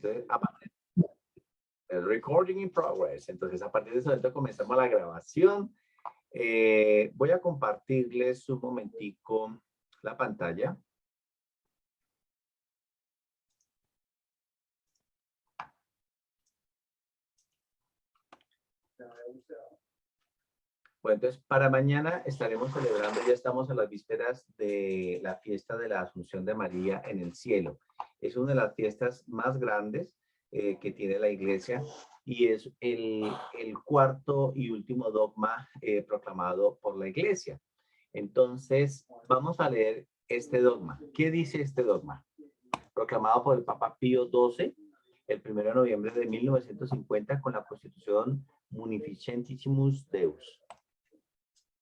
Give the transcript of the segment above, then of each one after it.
Entonces, el recording in progress. Entonces, a partir de ese momento comenzamos la grabación. Voy a compartirles un momentico la pantalla. Bueno, entonces para mañana estaremos celebrando, ya estamos a las vísperas de la fiesta de la Asunción de María en el cielo. Es una de las fiestas más grandes que tiene la iglesia y es el cuarto y último dogma proclamado por la iglesia. Entonces vamos a leer este dogma. ¿Qué dice este dogma? Proclamado por el Papa Pío XII el 1 de noviembre de 1950 con la Constitución Munificentissimus Deus.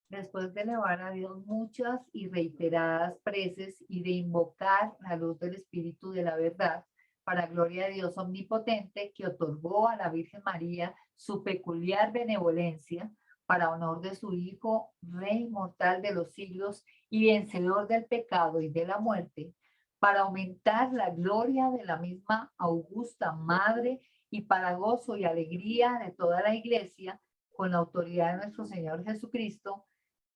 Después de elevar a Dios muchas y reiteradas preces y de invocar la luz del Espíritu de la verdad, para gloria de Dios omnipotente, que otorgó a la Virgen María su peculiar benevolencia, para honor de su Hijo, Rey inmortal de los siglos y vencedor del pecado y de la muerte, para aumentar la gloria de la misma augusta Madre y para gozo y alegría de toda la Iglesia, con la autoridad de nuestro Señor Jesucristo,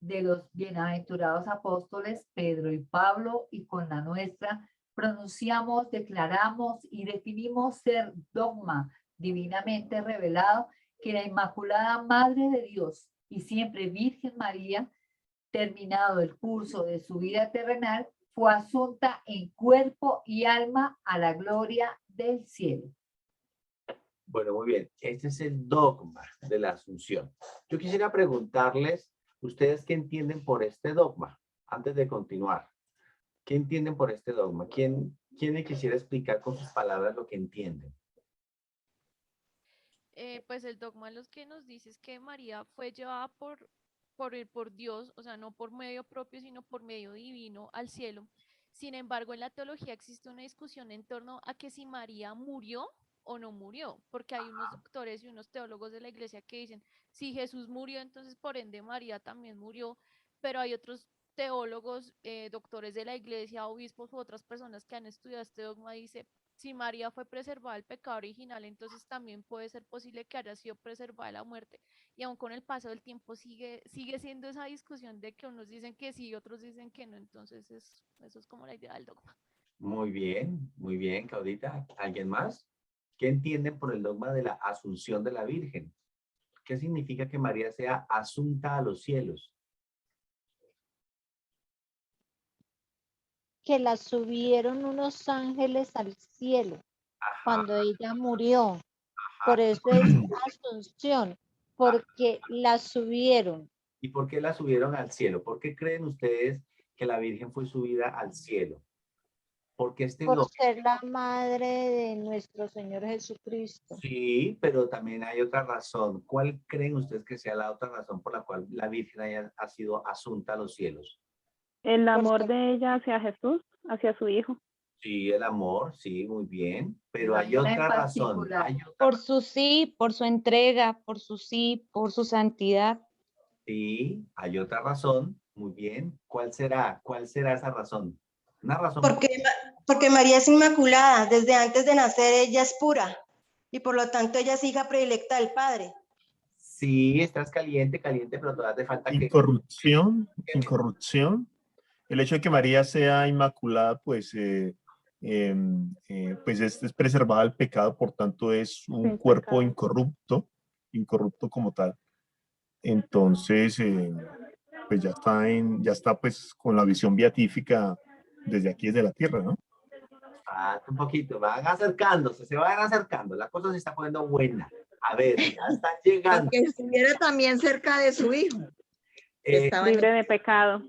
de los bienaventurados apóstoles Pedro y Pablo, y con la nuestra, pronunciamos, declaramos y definimos ser dogma divinamente revelado que la Inmaculada Madre de Dios y siempre Virgen María, terminado el curso de su vida terrenal, fue asunta en cuerpo y alma a la gloria del cielo. Bueno, muy bien. Este es el dogma de la Asunción. Yo quisiera preguntarles, ¿ustedes qué entienden por este dogma? Antes de continuar, ¿qué entienden por este dogma? ¿Quién le quisiera explicar con sus palabras lo que entienden? Pues el dogma lo que nos dice es que María fue llevada por Dios, o sea, no por medio propio, sino por medio divino al cielo. Sin embargo, en la teología existe una discusión en torno a que si María murió o no murió, porque hay unos doctores y unos teólogos de la iglesia que dicen, si Jesús murió, entonces por ende María también murió, pero hay otros teólogos, doctores de la iglesia, obispos u otras personas que han estudiado este dogma, dice, si María fue preservada del pecado original, entonces también puede ser posible que haya sido preservada de la muerte. Y aún con el paso del tiempo sigue siendo esa discusión de que unos dicen que sí y otros dicen que no. Entonces eso es como la idea del dogma. Muy bien, Claudita. ¿Alguien más? ¿Qué entienden por el dogma de la Asunción de la Virgen? ¿Qué significa que María sea asunta a los cielos? Que la subieron unos ángeles al cielo cuando ella murió. Por eso es Asunción, porque la subieron. ¿Y por qué la subieron al cielo? ¿Por qué creen ustedes que la Virgen fue subida al cielo? Porque este Por dogma. ser la madre de nuestro Señor Jesucristo. Sí, pero también hay otra razón. ¿Cuál creen ustedes que sea la otra razón por la cual la Virgen ha sido asunta a los cielos? El amor de ella hacia Jesús, hacia su hijo. Sí, el amor, sí, muy bien. Pero hay una en otra razón. particular. Hay otra Por su sí, por su entrega, por su sí, por su santidad. Sí, hay otra razón. Muy bien. ¿Cuál será? ¿Cuál será esa razón? Una razón. Porque María es inmaculada. Desde antes de nacer ella es pura. Y por lo tanto ella es hija predilecta del Padre. Sí, estás caliente, pero todavía te falta que... Incorrupción. El hecho de que María sea inmaculada, pues, pues es preservada del pecado, por tanto es un cuerpo incorrupto como tal. Entonces, pues ya está pues con la visión beatífica desde aquí, desde la tierra, ¿no? Un poquito, se van acercando, la cosa se está poniendo buena. A ver, ya están llegando. Porque estuviera también cerca de su hijo. Libre de pecado.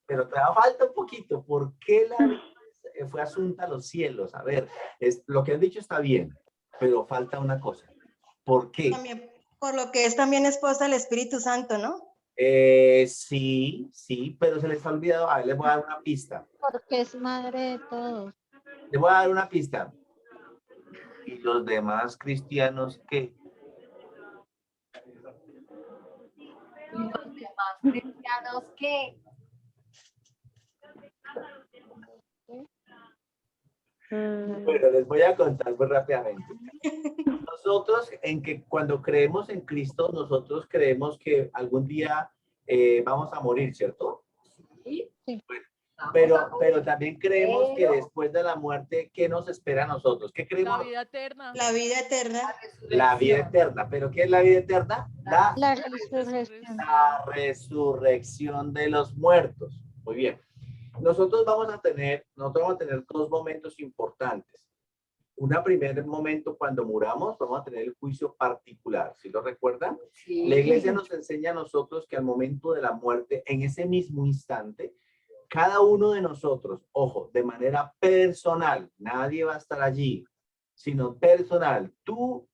Pero todavía falta un poquito. ¿Por qué la Virgen fue asunta a los cielos? A ver, lo que han dicho está bien, pero falta una cosa. ¿Por qué? También, por lo que es también esposa del Espíritu Santo, ¿no? Sí, pero se les ha olvidado. A ver, les voy a dar una pista. Porque es madre de todos. Les voy a dar una pista. ¿Y los demás cristianos qué? ¿Y los demás cristianos qué? Bueno, les voy a contar muy rápidamente. Nosotros, cuando creemos en Cristo, nosotros creemos que algún día vamos a morir, ¿cierto? Sí. Bueno, pero también creemos que después de la muerte, ¿qué nos espera a nosotros? ¿Qué creemos? La vida eterna. La vida eterna. La vida eterna. ¿Pero qué es la vida eterna? La resurrección. La resurrección de los muertos. Muy bien. Nosotros vamos a tener dos momentos importantes. Primer momento, cuando muramos, vamos a tener el juicio particular. ¿Sí lo recuerdan? Sí. La iglesia nos enseña a nosotros que al momento de la muerte, en ese mismo instante, cada uno de nosotros, ojo, de manera personal, nadie va a estar allí, sino personal, tú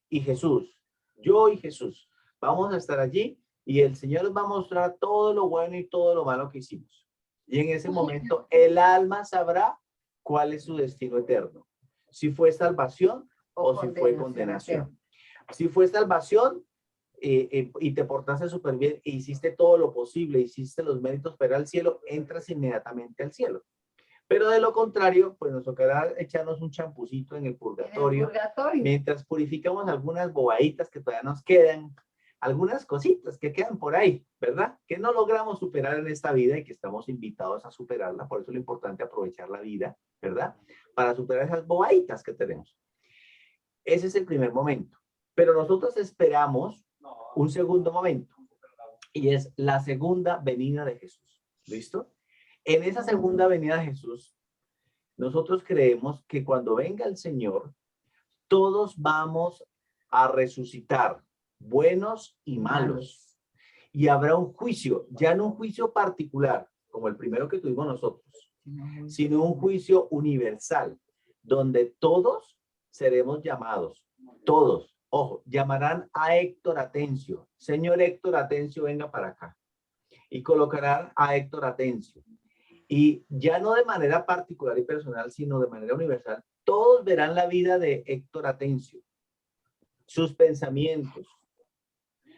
y Jesús, yo y Jesús, vamos a estar allí y el Señor nos va a mostrar todo lo bueno y todo lo malo que hicimos. Y en ese momento el alma sabrá cuál es su destino eterno. Si fue salvación o si fue condenación. Si fue salvación y te portaste súper bien e hiciste todo lo posible, hiciste los méritos para el cielo, entras inmediatamente al cielo. Pero de lo contrario, pues nos tocará echarnos un champucito en el purgatorio, mientras purificamos algunas bobaditas que todavía nos quedan, algunas cositas que quedan por ahí, ¿verdad? Que no logramos superar en esta vida y que estamos invitados a superarla. Por eso es lo importante aprovechar la vida, ¿verdad? Para superar esas bobaditas que tenemos. Ese es el primer momento. Pero nosotros esperamos un segundo momento y es la segunda venida de Jesús. ¿Listo? En esa segunda venida de Jesús, nosotros creemos que cuando venga el Señor, todos vamos a resucitar, buenos y malos. Y habrá un juicio, ya no un juicio particular, como el primero que tuvimos nosotros, sino un juicio universal, donde todos seremos llamados, todos. Ojo, llamarán a Héctor Atencio. Señor Héctor Atencio, venga para acá. Y colocarán a Héctor Atencio. Y ya no de manera particular y personal, sino de manera universal, todos verán la vida de Héctor Atencio. Sus pensamientos,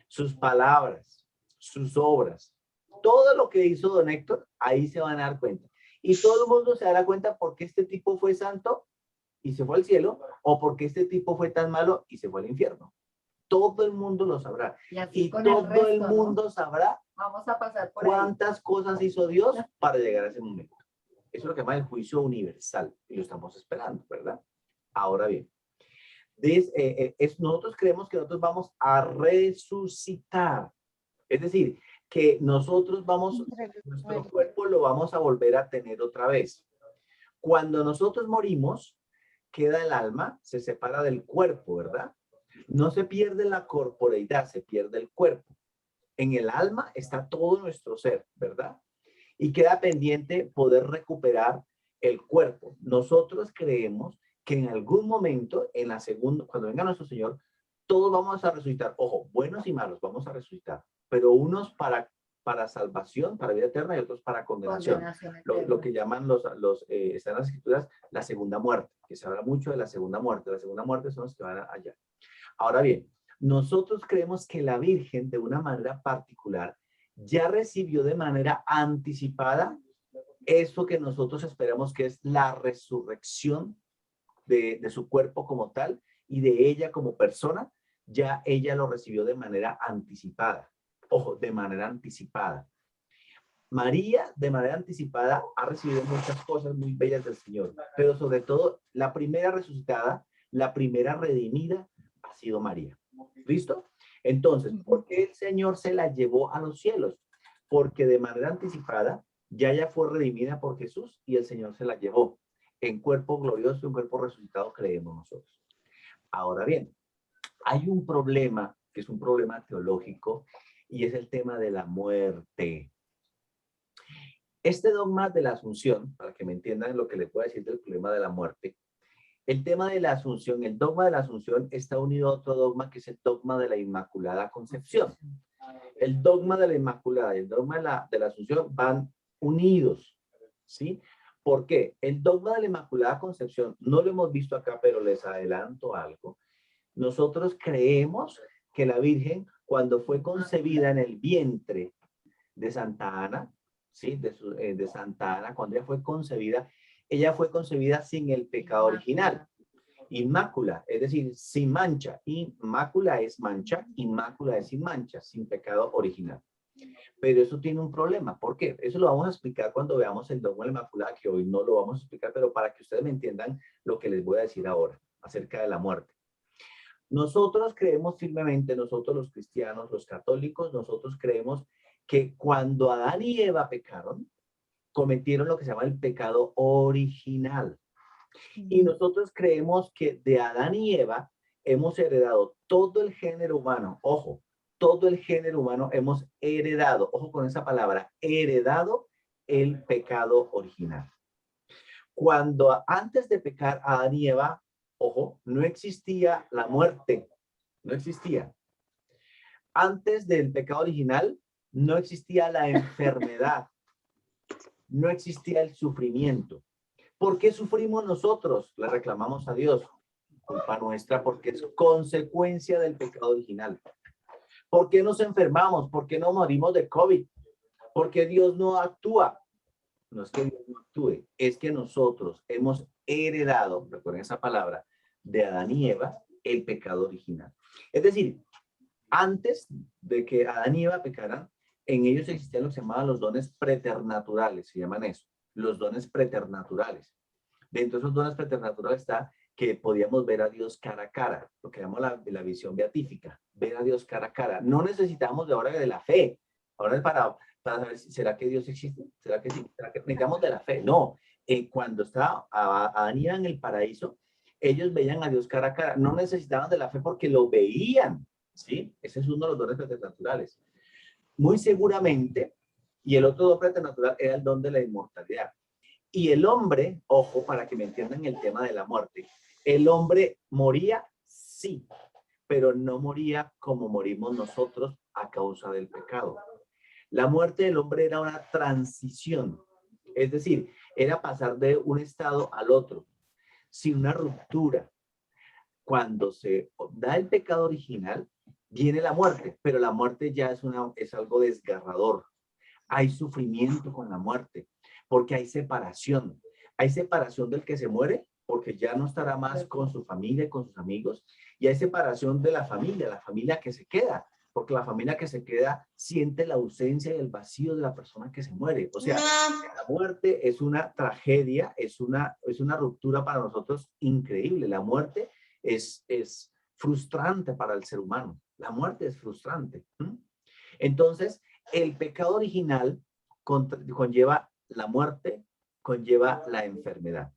sus palabras, sus obras. Todo lo que hizo don Héctor, ahí se van a dar cuenta. Y todo el mundo se dará cuenta porque este tipo fue santo y se fue al cielo, o porque este tipo fue tan malo y se fue al infierno. Todo el mundo lo sabrá. Y todo el mundo sabrá Vamos a pasar por cuántas cosas hizo Dios para llegar a ese momento. Eso es lo que llama el juicio universal. Y lo estamos esperando, ¿verdad? Ahora bien, nosotros creemos que nosotros vamos a resucitar. Es decir, que nosotros nuestro cuerpo lo vamos a volver a tener otra vez. Cuando nosotros morimos, queda el alma, se separa del cuerpo, ¿verdad? No se pierde la corporeidad, se pierde el cuerpo. En el alma está todo nuestro ser, ¿verdad? Y queda pendiente poder recuperar el cuerpo. Nosotros creemos que en algún momento, en la segunda, cuando venga nuestro Señor, todos vamos a resucitar. Ojo, buenos y malos vamos a resucitar, pero unos para salvación, para vida eterna, y otros para condenación. Lo que llaman están en las escrituras la segunda muerte, que se habla mucho de la segunda muerte. La segunda muerte son los que van allá. Ahora bien, nosotros creemos que la Virgen, de una manera particular, ya recibió de manera anticipada eso que nosotros esperamos, que es la resurrección de su cuerpo como tal y de ella como persona. Ya ella lo recibió de manera anticipada. Ojo, de manera anticipada. María, de manera anticipada, ha recibido muchas cosas muy bellas del Señor, pero sobre todo, la primera resucitada, la primera redimida, ha sido María. ¿Listo? Entonces, ¿por qué el Señor se la llevó a los cielos? Porque de manera anticipada, ya fue redimida por Jesús y el Señor se la llevó en cuerpo glorioso, en cuerpo resucitado, creemos nosotros. Ahora bien, hay un problema, que es un problema teológico, y es el tema de la muerte. Este dogma de la Asunción, para que me entiendan lo que les puedo decir del problema de la muerte, el tema de la Asunción, el dogma de la Asunción está unido a otro dogma que es el dogma de la Inmaculada Concepción. El dogma de la Inmaculada y el dogma de la Asunción van unidos, ¿sí? ¿Por qué? El dogma de la Inmaculada Concepción, no lo hemos visto acá, pero les adelanto algo. Nosotros creemos que la Virgen, cuando fue concebida en el vientre de Santa Ana, ¿sí? De Santa Ana, cuando ella fue concebida, ella fue concebida sin el pecado original. Inmácula, es decir, sin mancha. Inmácula es mancha, inmácula es sin mancha, sin pecado original. Pero eso tiene un problema. ¿Por qué? Eso lo vamos a explicar cuando veamos el dogma de la Inmaculada, que hoy no lo vamos a explicar, pero para que ustedes me entiendan lo que les voy a decir ahora acerca de la muerte. Nosotros creemos firmemente, nosotros los cristianos, los católicos, nosotros creemos que cuando Adán y Eva pecaron, cometieron lo que se llama el pecado original. Y nosotros creemos que de Adán y Eva hemos heredado todo el género humano. Ojo, todo el género humano hemos heredado, ojo con esa palabra, heredado el pecado original. Cuando antes de pecar Adán y Eva, ojo, no existía la muerte, no existía. Antes del pecado original, no existía la enfermedad, no existía el sufrimiento. ¿Por qué sufrimos nosotros? Le reclamamos a Dios. Culpa nuestra porque es consecuencia del pecado original. ¿Por qué nos enfermamos? ¿Por qué no morimos de COVID? ¿Por qué Dios no actúa? No es que Dios no actúe, es que nosotros hemos heredado, recuerden esa palabra, de Adán y Eva, el pecado original. Es decir, antes de que Adán y Eva pecaran, en ellos existían lo que se llamaban los dones preternaturales, se llaman eso, los dones preternaturales. Dentro de esos dones preternaturales está que podíamos ver a Dios cara a cara, lo que llamamos la visión beatífica, ver a Dios cara a cara. No necesitamos de ahora de la fe, ahora es para saber, ¿será que Dios existe? ¿Será que sí? ¿Será que necesitamos de la fe? No, cuando estaba Adán y Eva en el paraíso, ellos veían a Dios cara a cara, no necesitaban de la fe porque lo veían, ¿sí? Ese es uno de los dones preternaturales. Muy seguramente, y el otro don preternatural era el don de la inmortalidad. Y el hombre, ojo, para que me entiendan el tema de la muerte, el hombre moría, sí, pero no moría como morimos nosotros a causa del pecado. La muerte del hombre era una transición, es decir, era pasar de un estado al otro, sin una ruptura. Cuando se da el pecado original, viene la muerte, pero la muerte ya es algo desgarrador. Hay sufrimiento con la muerte, porque hay separación. Hay separación del que se muere, porque ya no estará más con su familia, con sus amigos, y hay separación de la familia que se queda, porque la familia que se queda siente la ausencia y el vacío de la persona que se muere. O sea, la muerte es una tragedia, es una ruptura para nosotros increíble. La muerte es frustrante para el ser humano. La muerte es frustrante. Entonces, el pecado original conlleva la muerte, conlleva la enfermedad.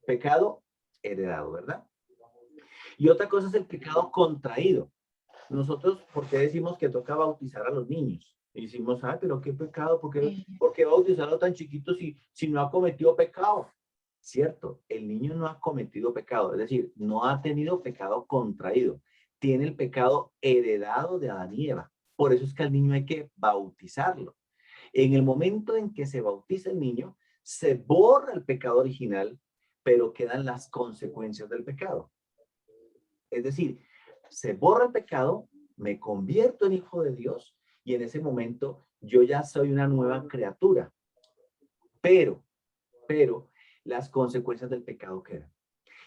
Pecado heredado, ¿verdad? Y otra cosa es el pecado contraído. Nosotros, ¿por qué decimos que toca bautizar a los niños? Y decimos, pero qué pecado, ¿por qué bautizarlo tan chiquito si no ha cometido pecado? Cierto, el niño no ha cometido pecado, es decir, no ha tenido pecado contraído. Tiene el pecado heredado de Adán y Eva. Por eso es que al niño hay que bautizarlo. En el momento en que se bautiza el niño, se borra el pecado original, pero quedan las consecuencias del pecado. Es decir, se borra el pecado, me convierto en hijo de Dios y en ese momento yo ya soy una nueva criatura. Pero las consecuencias del pecado quedan.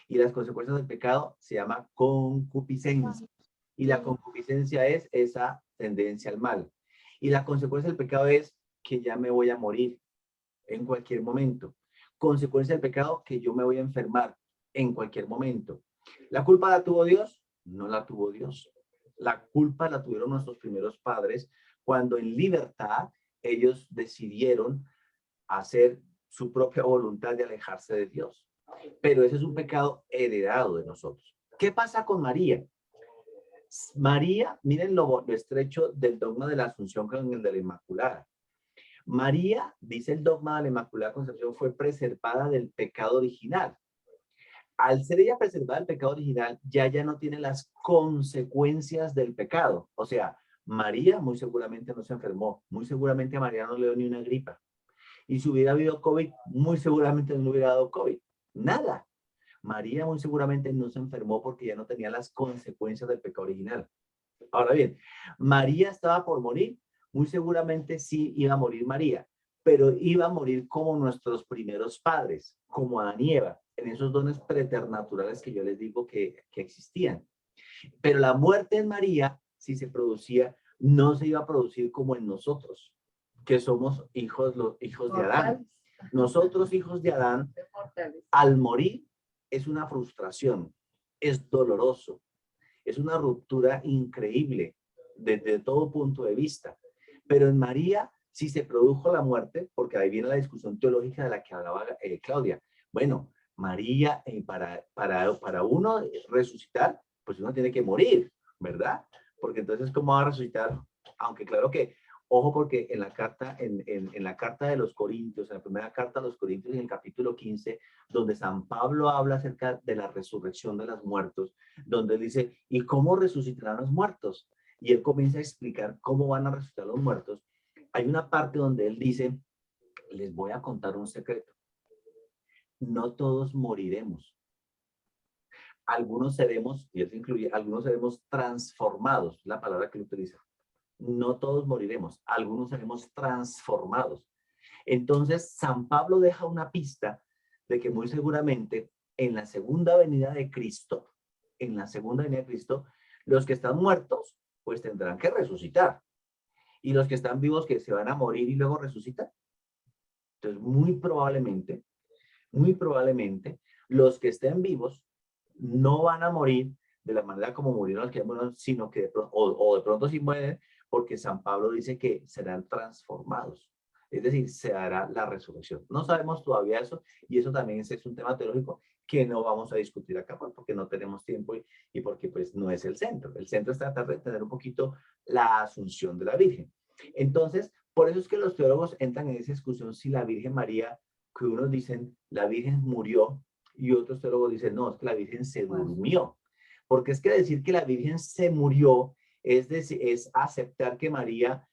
Y las consecuencias del pecado se llama concupiscencia. Y la concupiscencia es esa tendencia al mal. Y la consecuencia del pecado es que ya me voy a morir en cualquier momento. Consecuencia del pecado, que yo me voy a enfermar en cualquier momento. ¿La culpa la tuvo Dios? No la tuvo Dios. La culpa la tuvieron nuestros primeros padres cuando en libertad ellos decidieron hacer su propia voluntad de alejarse de Dios. Pero ese es un pecado heredado de nosotros. ¿Qué pasa con María? María, miren lo estrecho del dogma de la Asunción con el de la Inmaculada. María, dice el dogma de la Inmaculada Concepción, fue preservada del pecado original. Al ser ella preservada del pecado original, ya no tiene las consecuencias del pecado. O sea, María muy seguramente no se enfermó, muy seguramente a María no le dio ni una gripa. Y si hubiera habido COVID, muy seguramente no hubiera dado COVID. Nada. María muy seguramente no se enfermó porque ya no tenía las consecuencias del pecado original. Ahora bien, María estaba por morir. Muy seguramente sí iba a morir María. pero iba a morir como nuestros primeros padres, como Adán y Eva, en esos dones preternaturales que yo les digo que existían. Pero la muerte en María, si se producía, no se iba a producir como en nosotros, que somos los hijos de Adán. Nosotros, hijos de Adán, al morir es una frustración, es doloroso, es una ruptura increíble desde todo punto de vista. Pero en María, si se produjo la muerte, porque ahí viene la discusión teológica de la que hablaba Claudia. Bueno, María, para uno resucitar, pues uno tiene que morir, ¿verdad? Porque entonces, ¿cómo va a resucitar? Aunque claro que, ojo, porque en la carta, en la carta de los Corintios, en la primera carta de los Corintios, en el capítulo 15, donde San Pablo habla acerca de la resurrección de los muertos, donde él dice, ¿y cómo resucitarán los muertos? Y él comienza a explicar cómo van a resucitar los muertos. Hay una parte donde él dice, les voy a contar un secreto. No todos moriremos. Algunos seremos, y eso incluye, algunos seremos transformados, la palabra que él utiliza. No todos moriremos, algunos seremos transformados. Entonces, San Pablo deja una pista de que muy seguramente en la segunda venida de Cristo, los que están muertos, pues tendrán que resucitar. Y los que están vivos, que se van a morir y luego resucitan. Entonces, muy probablemente, los que estén vivos no van a morir de la manera como murieron los que murieron, sino que de pronto sí mueren, porque San Pablo dice que serán transformados. Es decir, se hará la resurrección. No sabemos todavía eso, y eso también es un tema teológico que no vamos a discutir acá, porque no tenemos tiempo y porque pues no es el centro. El centro es tratar de entender un poquito la asunción de la Virgen. Entonces, por eso es que los teólogos entran en esa discusión si la Virgen María, que unos dicen la Virgen murió, y otros teólogos dicen, no, es que la Virgen se durmió. Porque es que decir que la Virgen se murió es aceptar que María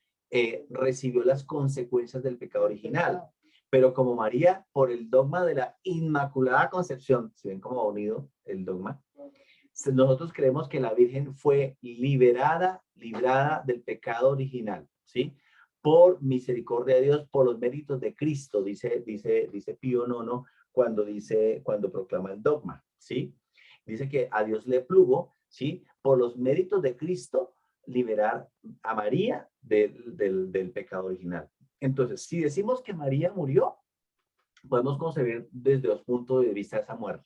recibió las consecuencias del pecado original. Pero como María, por el dogma de la Inmaculada Concepción, si ven cómo ha unido el dogma, nosotros creemos que la Virgen fue librada del pecado original, ¿sí? Por misericordia de Dios, por los méritos de Cristo, dice Pío IX cuando proclama el dogma, ¿sí? Dice que a Dios le plugo, ¿sí? Por los méritos de Cristo, liberar a María del pecado original. Entonces, si decimos que María murió, podemos concebir desde dos puntos de vista esa muerte.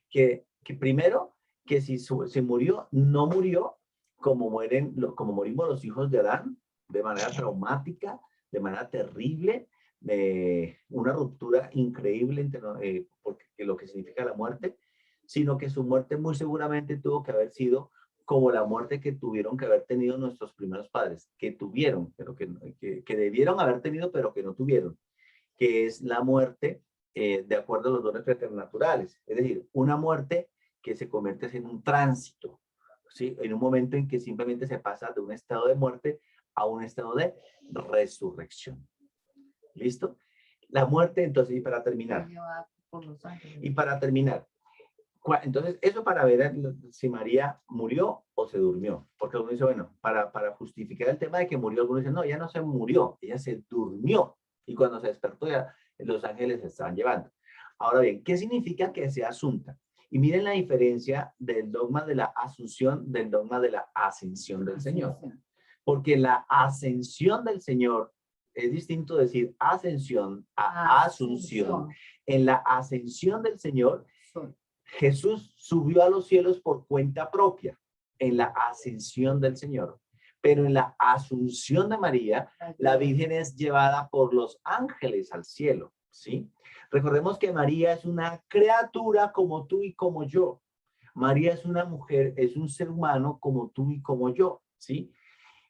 Que primero, que si murió, no murió como morimos los hijos de Adán, de manera traumática, de manera terrible, de una ruptura increíble porque lo que significa la muerte, sino que su muerte muy seguramente tuvo que haber sido como la muerte que tuvieron que haber tenido nuestros primeros padres, que tuvieron, pero que debieron haber tenido, pero que no tuvieron, que es la muerte de acuerdo a los dones preternaturales, es decir, una muerte que se convierte en un tránsito, ¿sí? En un momento en que simplemente se pasa de un estado de muerte a un estado de resurrección. ¿Listo? La muerte, entonces, y para terminar, entonces, eso para ver si María murió o se durmió. Porque uno dice, bueno, para justificar el tema de que murió, algunos dicen, no, ella no se murió, ella se durmió. Y cuando se despertó, ya los ángeles se estaban llevando. Ahora bien, ¿qué significa que sea asunta? Y miren la diferencia del dogma de la asunción del dogma de la ascensión del Señor. Porque la ascensión del Señor es distinto decir ascensión a asunción. En la ascensión del Señor, Jesús subió a los cielos por cuenta propia, en la ascensión del Señor. Pero en la asunción de María, la Virgen es llevada por los ángeles al cielo, ¿sí? Recordemos que María es una criatura como tú y como yo. María es una mujer, es un ser humano como tú y como yo, ¿sí?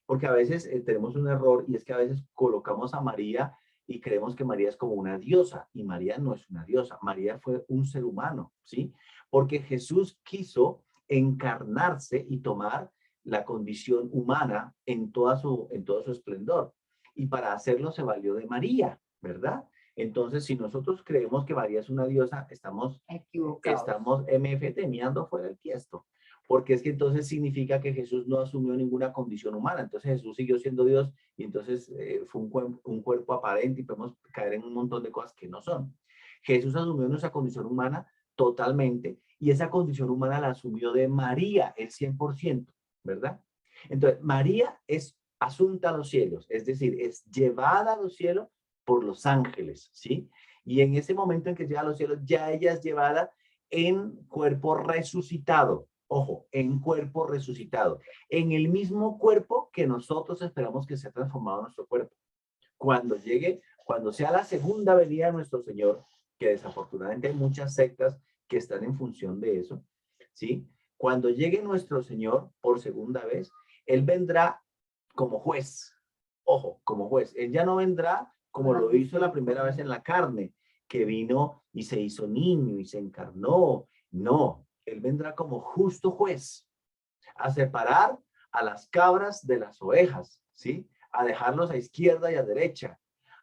Porque a veces tenemos un error, y es que a veces colocamos a María y creemos que María es como una diosa, y María no es una diosa. María fue un ser humano, ¿sí? Porque Jesús quiso encarnarse y tomar la condición humana en todo su esplendor. Y para hacerlo se valió de María, ¿verdad? Entonces, si nosotros creemos que María es una diosa, estamos MFT, mirando fuera del tiesto. porque es que entonces significa que Jesús no asumió ninguna condición humana, entonces Jesús siguió siendo Dios y entonces fue un cuerpo aparente y podemos caer en un montón de cosas que no son. Jesús asumió nuestra condición humana totalmente y esa condición humana la asumió de María, el 100%, ¿verdad? Entonces, María es asunta a los cielos, es decir, es llevada a los cielos por los ángeles, ¿sí? Y en ese momento en que llega a los cielos, ya ella es llevada en cuerpo resucitado. Ojo, en cuerpo resucitado. En el mismo cuerpo que nosotros esperamos que sea transformado nuestro cuerpo. Cuando llegue, cuando sea la segunda venida de nuestro Señor, que desafortunadamente hay muchas sectas que están en función de eso, ¿sí? Cuando llegue nuestro Señor por segunda vez, Él vendrá como juez. Ojo, como juez. Él ya no vendrá como lo hizo la primera vez en la carne, que vino y se hizo niño y se encarnó. No, Él vendrá como justo juez a separar a las cabras de las ovejas, ¿sí? A dejarlos a izquierda y a derecha,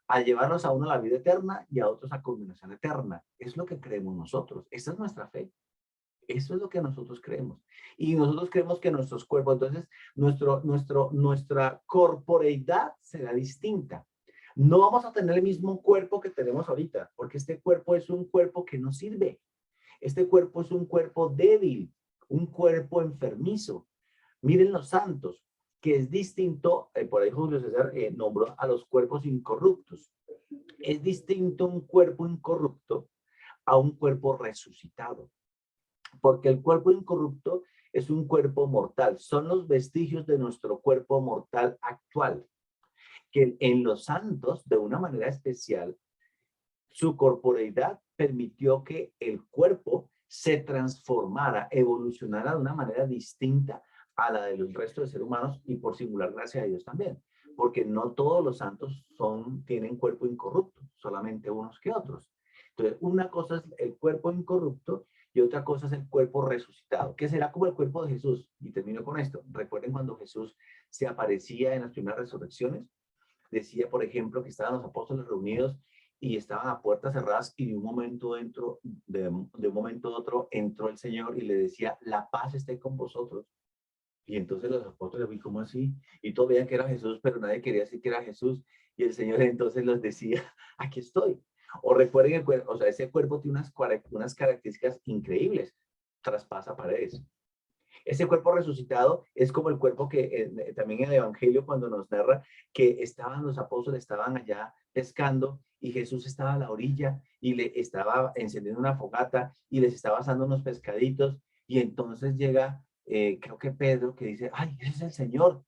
a llevarlos a uno a la vida eterna y a otros a condenación eterna. Es lo que creemos nosotros. Esa es nuestra fe. Eso es lo que nosotros creemos. Y nosotros creemos que nuestros cuerpos, entonces, nuestra corporeidad será distinta. No vamos a tener el mismo cuerpo que tenemos ahorita, porque este cuerpo es un cuerpo que no sirve. Este cuerpo es un cuerpo débil, un cuerpo enfermizo. Miren los santos, que es distinto, por ahí Julio César nombró a los cuerpos incorruptos. Es distinto un cuerpo incorrupto a un cuerpo resucitado. Porque el cuerpo incorrupto es un cuerpo mortal. Son los vestigios de nuestro cuerpo mortal actual. Que en los santos, de una manera especial, su corporeidad permitió que el cuerpo se transformara, evolucionara de una manera distinta a la de los restos de seres humanos y por singular gracia a Dios también. Porque no todos los santos tienen cuerpo incorrupto, solamente unos que otros. Entonces, una cosa es el cuerpo incorrupto y otra cosa es el cuerpo resucitado, que será como el cuerpo de Jesús. Y termino con esto. Recuerden cuando Jesús se aparecía en las primeras resurrecciones, decía, por ejemplo, que estaban los apóstoles reunidos y estaban a puertas cerradas y de un momento a otro entró el Señor y le decía, la paz esté con vosotros. Y entonces los apóstoles, ¿cómo así? Y todos veían que era Jesús, pero nadie quería decir que era Jesús. Y el Señor entonces los decía, aquí estoy. O recuerden, ese cuerpo tiene unas características increíbles. Traspasa paredes. Ese cuerpo resucitado es como el cuerpo que también en el Evangelio cuando nos narra que los apóstoles estaban allá pescando y Jesús estaba a la orilla y le estaba encendiendo una fogata y les estaba asando unos pescaditos y entonces llega, creo que Pedro, que dice, ay, ese es el Señor.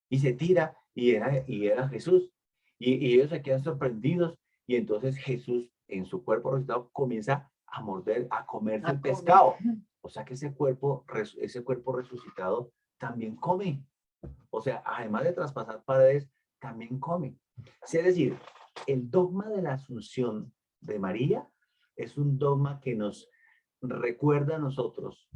Y se tira y era Jesús. Y ellos se quedan sorprendidos y entonces Jesús en su cuerpo resucitado comienza a morder, a comerse el pescado. O sea que ese cuerpo resucitado también come. O sea, además de traspasar paredes, también come. Es decir, el dogma de la Asunción de María es un dogma que nos recuerda a nosotros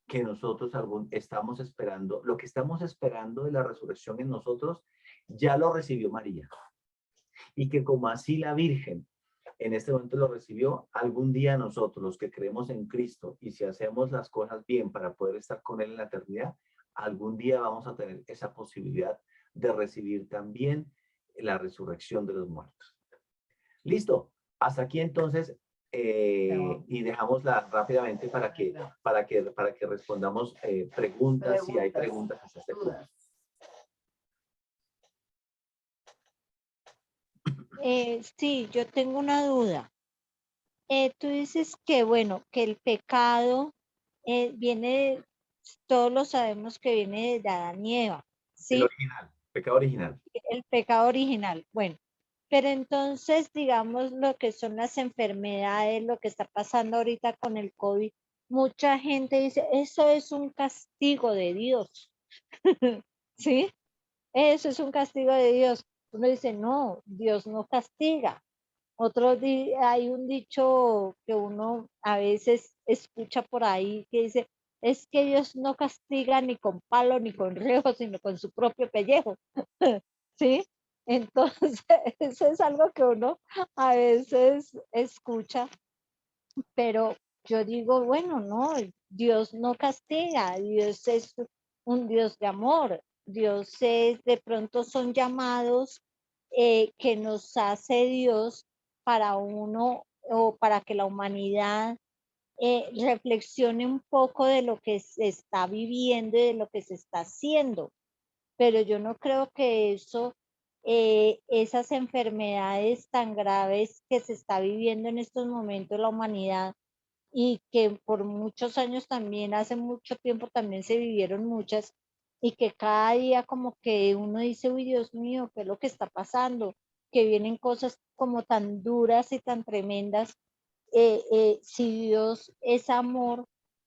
que nosotros estamos esperando, lo que estamos esperando de la resurrección en nosotros, ya lo recibió María. Y que como así la Virgen en este momento lo recibió, algún día nosotros, los que creemos en Cristo, y si hacemos las cosas bien para poder estar con Él en la eternidad, algún día vamos a tener esa posibilidad de recibir también la resurrección de los muertos. Listo. Hasta aquí entonces, y dejámosla rápidamente para que respondamos preguntas, si hay preguntas hasta este punto. Sí, yo tengo una duda. Tú dices que, bueno, que el pecado viene, todos lo sabemos que viene de Adán y Eva, ¿sí? El original, pecado original. El pecado original, bueno. Pero entonces, digamos, lo que son las enfermedades, lo que está pasando ahorita con el COVID, mucha gente dice, eso es un castigo de Dios, ¿sí? Eso es un castigo de Dios. Uno dice, no, Dios no castiga. Hay un dicho que uno a veces escucha por ahí que dice, es que Dios no castiga ni con palo ni con reo, sino con su propio pellejo, ¿sí? Entonces, eso es algo que uno a veces escucha, pero yo digo, bueno, no, Dios no castiga, Dios es un Dios de amor, Dios es, de pronto son llamados que nos hace Dios para uno o para que la humanidad reflexione un poco de lo que se está viviendo y de lo que se está haciendo. Pero yo no creo que eso, esas enfermedades tan graves que se está viviendo en estos momentos la humanidad y que por muchos años también, hace mucho tiempo también se vivieron muchas, y que cada día como que uno dice, uy, Dios mío, ¿qué es lo que está pasando? Que vienen cosas como tan duras y tan tremendas. Si Dios es amor,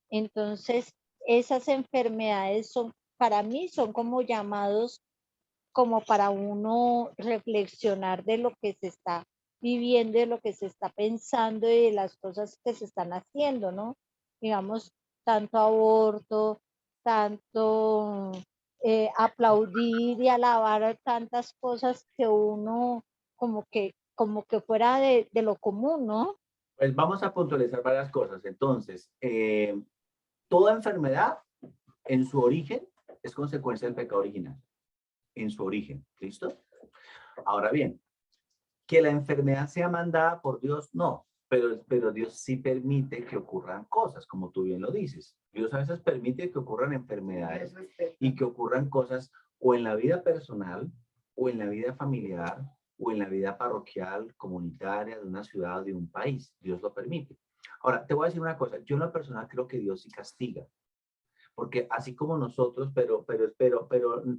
entonces esas enfermedades son, para mí, son como llamados como para uno reflexionar de lo que se está viviendo, de lo que se está pensando y de las cosas que se están haciendo, ¿no? Digamos, tanto aborto, tanto aplaudir y alabar tantas cosas que uno como que fuera de lo común, ¿no? Pues vamos a puntualizar varias cosas. Entonces, toda enfermedad en su origen es consecuencia del pecado original. En su origen, ¿listo? Ahora bien, que la enfermedad sea mandada por Dios, no, pero Dios sí permite que ocurran cosas, como tú bien lo dices. Dios a veces permite que ocurran enfermedades y que ocurran cosas o en la vida personal, o en la vida familiar, o en la vida parroquial, comunitaria, de una ciudad, de un país. Dios lo permite. Ahora, te voy a decir una cosa. Yo en lo personal creo que Dios sí castiga. Porque así como nosotros, pero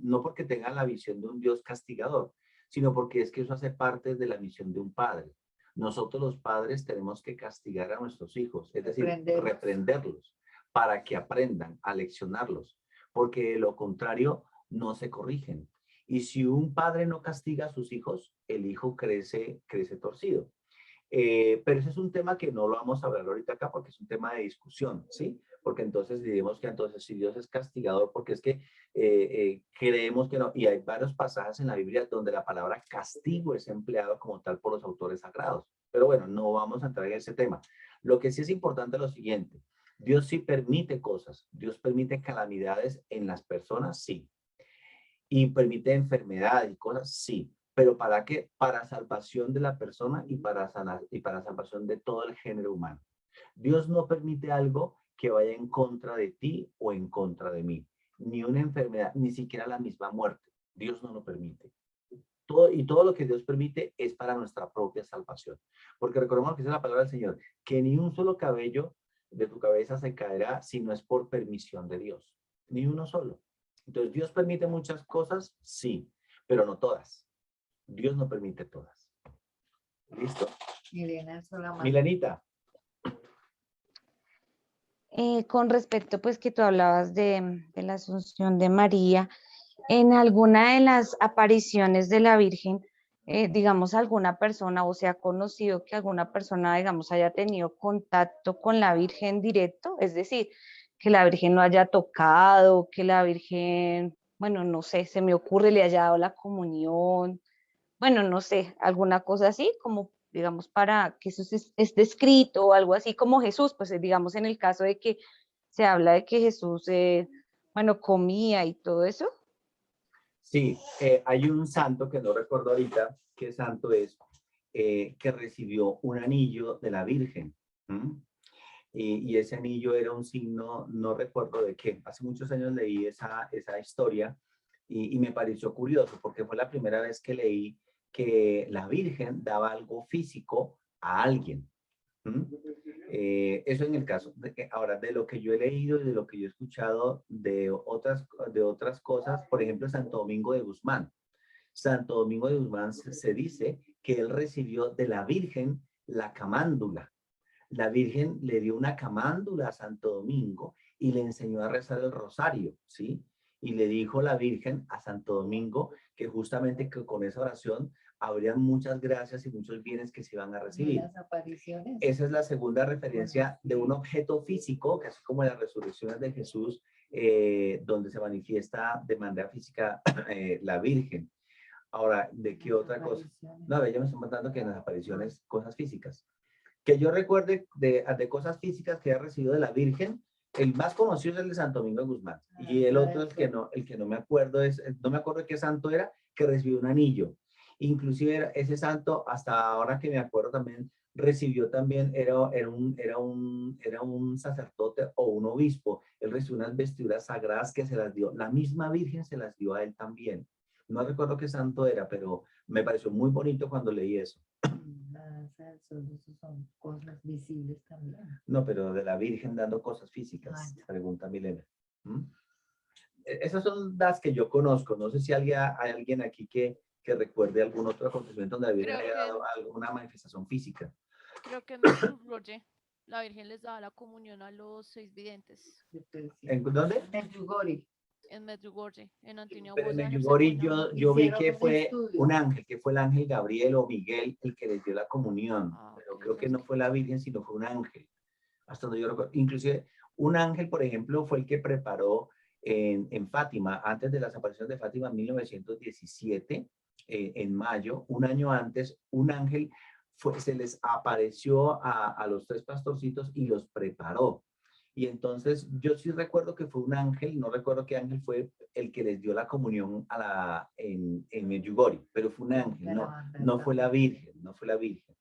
no porque tengan la visión de un Dios castigador, sino porque es que eso hace parte de la misión de un padre. Nosotros los padres tenemos que castigar a nuestros hijos, es decir, reprenderlos para que aprendan, a leccionarlos, porque de lo contrario no se corrigen. Y si un padre no castiga a sus hijos, el hijo crece torcido. Pero ese es un tema que no lo vamos a hablar ahorita acá porque es un tema de discusión, ¿sí? Porque entonces diremos que entonces si Dios es castigador, porque es que creemos que no, y hay varios pasajes en la Biblia donde la palabra castigo es empleado como tal por los autores sagrados. Pero bueno, no vamos a entrar en ese tema. Lo que sí es importante es lo siguiente. Dios sí permite cosas, Dios permite calamidades en las personas, sí. Y permite enfermedades y cosas, sí. ¿Pero para qué? Para salvación de la persona y para salvación de todo el género humano. Dios no permite algo que vaya en contra de ti o en contra de mí. Ni una enfermedad, ni siquiera la misma muerte. Dios no lo permite. Todo lo que Dios permite es para nuestra propia salvación. Porque recordemos lo que dice la palabra del Señor, que ni un solo cabello de tu cabeza se caerá si no es por permisión de Dios. Ni uno solo. Entonces, ¿Dios permite muchas cosas? Sí, pero no todas. Dios no permite todas. ¿Listo? Milenita. Con respecto, pues, que tú hablabas de la Asunción de María, en alguna de las apariciones de la Virgen, digamos, alguna persona o se ha conocido que alguna persona, digamos, haya tenido contacto con la Virgen directo, es decir, que la Virgen lo haya tocado, que la Virgen, bueno, no sé, se me ocurre, le haya dado la comunión, bueno, no sé, alguna cosa así, como digamos, para que eso es descrito o algo así como Jesús, pues digamos en el caso de que se habla de que Jesús, bueno, comía y todo eso. Sí, hay un santo que no recuerdo ahorita qué santo es, que recibió un anillo de la Virgen. Y ese anillo era un signo, no recuerdo de qué. Hace muchos años leí esa historia y me pareció curioso porque fue la primera vez que leí que la Virgen daba algo físico a alguien. Eso en el caso. Ahora, de lo que yo he leído y de lo que yo he escuchado de otras cosas, por ejemplo, Santo Domingo de Guzmán. Santo Domingo de Guzmán se dice que él recibió de la Virgen la camándula. La Virgen le dio una camándula a Santo Domingo y le enseñó a rezar el rosario, ¿sí? Y le dijo la Virgen a Santo Domingo que justamente que con esa oración habrían muchas gracias y muchos bienes que se iban a recibir. Las apariciones. Esa es la segunda referencia de un objeto físico, que es como las resurrecciones de Jesús, donde se manifiesta de manera física la Virgen. Ahora, ¿de qué otra cosa? No, a ver, yo me estoy contando que en las apariciones, cosas físicas. Que yo recuerde de cosas físicas que he recibido de la Virgen, el más conocido es el de Santo Domingo de Guzmán. Y el otro, el que no me acuerdo, no me acuerdo qué santo era, que recibió un anillo. Inclusive ese santo, hasta ahora que me acuerdo también, recibió también, era un sacerdote o un obispo. Él recibió unas vestiduras sagradas que se las dio. La misma Virgen se las dio a él también. No recuerdo qué santo era, pero me pareció muy bonito cuando leí eso. Son cosas visibles también. No, pero de la Virgen dando cosas físicas, pregunta Milena. ¿Mm? Esas son las que yo conozco. No sé si hay alguien aquí que recuerde algún otro acontecimiento donde la Virgen haya dado alguna manifestación física. Creo que en Medjugorje la Virgen les daba la comunión a los 6 videntes. ¿En dónde? En Medjugorje, en Antonio Pero en Bosa, Medjugorje yo vi que fue estudio. un ángel, que fue el ángel Gabriel o Miguel el que les dio la comunión. Pero creo que no fue la Virgen, sino fue un ángel. Hasta donde yo recuerdo. Inclusive un ángel, por ejemplo, fue el que preparó en Fátima, antes de las apariciones de Fátima en 1917, en mayo, un año antes, un ángel se les apareció a los 3 pastorcitos y los preparó. Y entonces yo sí recuerdo que fue un ángel, no recuerdo qué ángel fue el que les dio la comunión en Medjugorje, pero fue un ángel, no fue la Virgen, no fue la Virgen.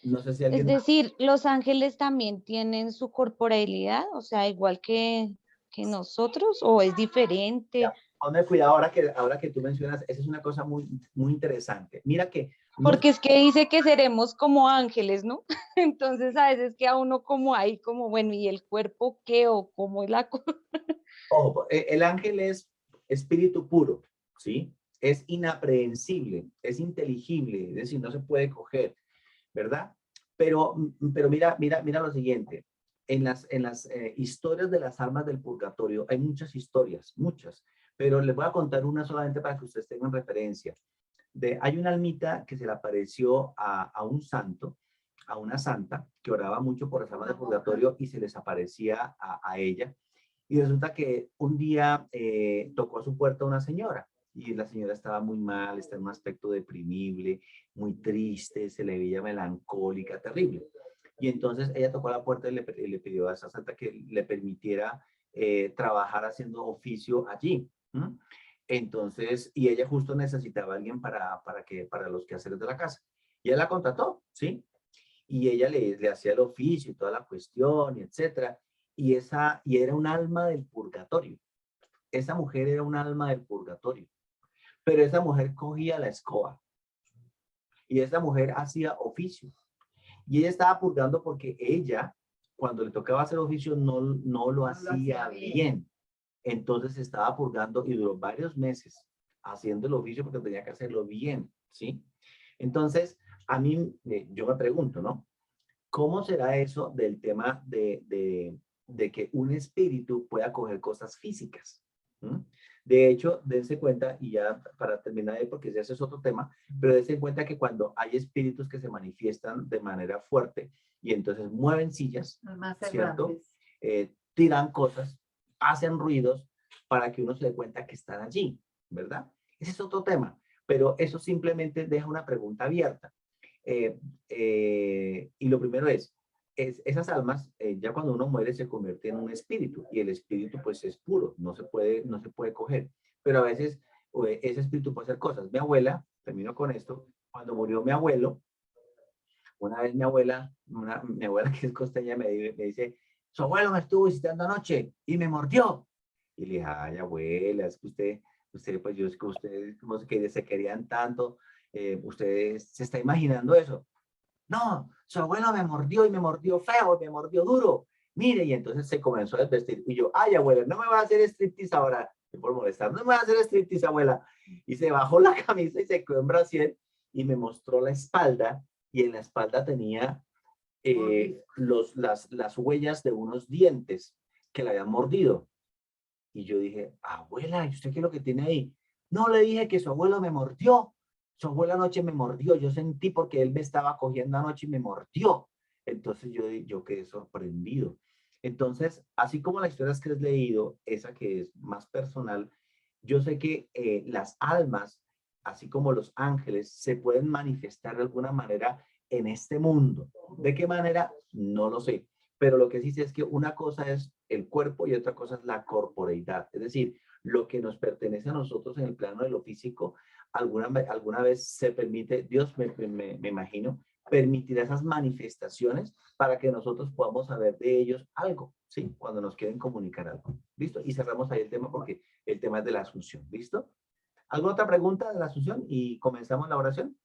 No sé si alguien... Es decir, los ángeles también tienen su corporealidad, o sea, igual que nosotros, o es diferente. Ya, ponme cuidado ahora que tú mencionas, esa es una cosa muy, muy interesante. Mira que... Porque es que dice que seremos como ángeles, ¿no? Entonces a veces queda uno como ahí, como, bueno, ¿y el cuerpo qué? ¿O cómo es la cosa? Ojo, el ángel es espíritu puro, ¿sí? Es inaprehensible, es inteligible, es decir, no se puede coger, ¿verdad? Pero mira lo siguiente. En las historias de las almas del purgatorio hay muchas historias, muchas, pero les voy a contar una solamente para que ustedes tengan referencia. Hay una almita que se le apareció a un santo, a una santa, que oraba mucho por las almas del purgatorio y se les aparecía a ella. Y resulta que un día tocó a su puerta una señora y la señora estaba muy mal, estaba en un aspecto deprimible, muy triste, se le veía melancólica, terrible. Y entonces ella tocó a la puerta y le pidió a esa santa que le permitiera trabajar haciendo oficio allí. ¿Mm? Entonces, y ella justo necesitaba a alguien para los quehaceres de la casa. Y ella la contrató, ¿sí? Y ella le hacía el oficio y toda la cuestión, y etcétera. Y era un alma del purgatorio. Esa mujer era un alma del purgatorio. Pero esa mujer cogía la escoba. Y esa mujer hacía oficio. Y ella estaba purgando porque ella, cuando le tocaba hacer oficio, no lo hacía bien. Entonces estaba purgando y duró varios meses haciendo el oficio porque tenía que hacerlo bien, ¿sí? Entonces, a mí, yo me pregunto, ¿no? ¿Cómo será eso del tema de que un espíritu pueda coger cosas físicas? ¿Mm? De hecho, dense cuenta, y ya para terminar ahí, porque ese es otro tema, pero dense cuenta que cuando hay espíritus que se manifiestan de manera fuerte y entonces mueven sillas, ¿cierto? Tiran cosas, hacen ruidos para que uno se dé cuenta que están allí, ¿verdad? Ese es otro tema, pero eso simplemente deja una pregunta abierta. Y lo primero es esas almas, ya cuando uno muere se convierte en un espíritu y el espíritu pues es puro, no se puede coger, pero a veces ese espíritu puede hacer cosas. Mi abuela, termino con esto, cuando murió mi abuelo, una vez mi abuela que es costeña me dice, su abuelo me estuvo visitando anoche y me mordió. Y le dije, ay abuela, es que usted pues yo es que ustedes como que se querían tanto, usted se está imaginando eso. No, su abuelo me mordió y me mordió feo, me mordió duro. Mire, y entonces se comenzó a desvestir. Y yo, ay, abuela, no me va a hacer striptease ahora. Por molestar, no me va a hacer striptease, abuela. Y se bajó la camisa y se quedó en brasier y me mostró la espalda. Y en la espalda tenía las huellas de unos dientes que le habían mordido. Y yo dije, abuela, ¿y usted qué es lo que tiene ahí? No, le dije que su abuelo me mordió. Su abuelo anoche me mordió. Yo sentí porque él me estaba cogiendo anoche y me mordió. Entonces yo quedé sorprendido. Entonces, así como la historia que has leído, esa que es más personal, yo sé que las almas, así como los ángeles, se pueden manifestar de alguna manera en este mundo. ¿De qué manera? No lo sé. Pero lo que sí sé es que una cosa es el cuerpo y otra cosa es la corporeidad. Es decir, lo que nos pertenece a nosotros en el plano de lo físico, alguna vez se permite, Dios me imagino, permitirá esas manifestaciones para que nosotros podamos saber de ellos algo, ¿sí? Cuando nos quieren comunicar algo. ¿Listo? Y cerramos ahí el tema porque el tema es de la Asunción. ¿Listo? ¿Alguna otra pregunta de la Asunción? Y comenzamos la oración.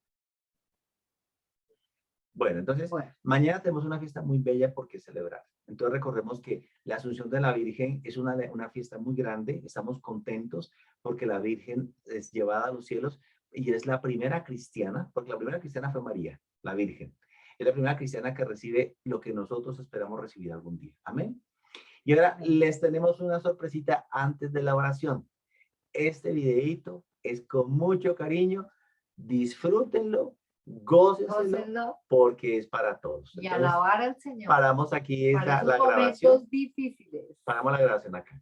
Bueno, entonces, mañana tenemos una fiesta muy bella por qué celebrar. Entonces, recordemos que la Asunción de la Virgen es una fiesta muy grande. Estamos contentos porque la Virgen es llevada a los cielos y es la primera cristiana, porque la primera cristiana fue María, la Virgen. Es la primera cristiana que recibe lo que nosotros esperamos recibir algún día. Amén. Y ahora les tenemos una sorpresita antes de la oración. Este videíto es con mucho cariño. Disfrútenlo. Gócenselo porque es para todos. Y Entonces, alabar al Señor. paramos aquí Para la esos grabación. momentos difíciles. Paramos la grabación acá.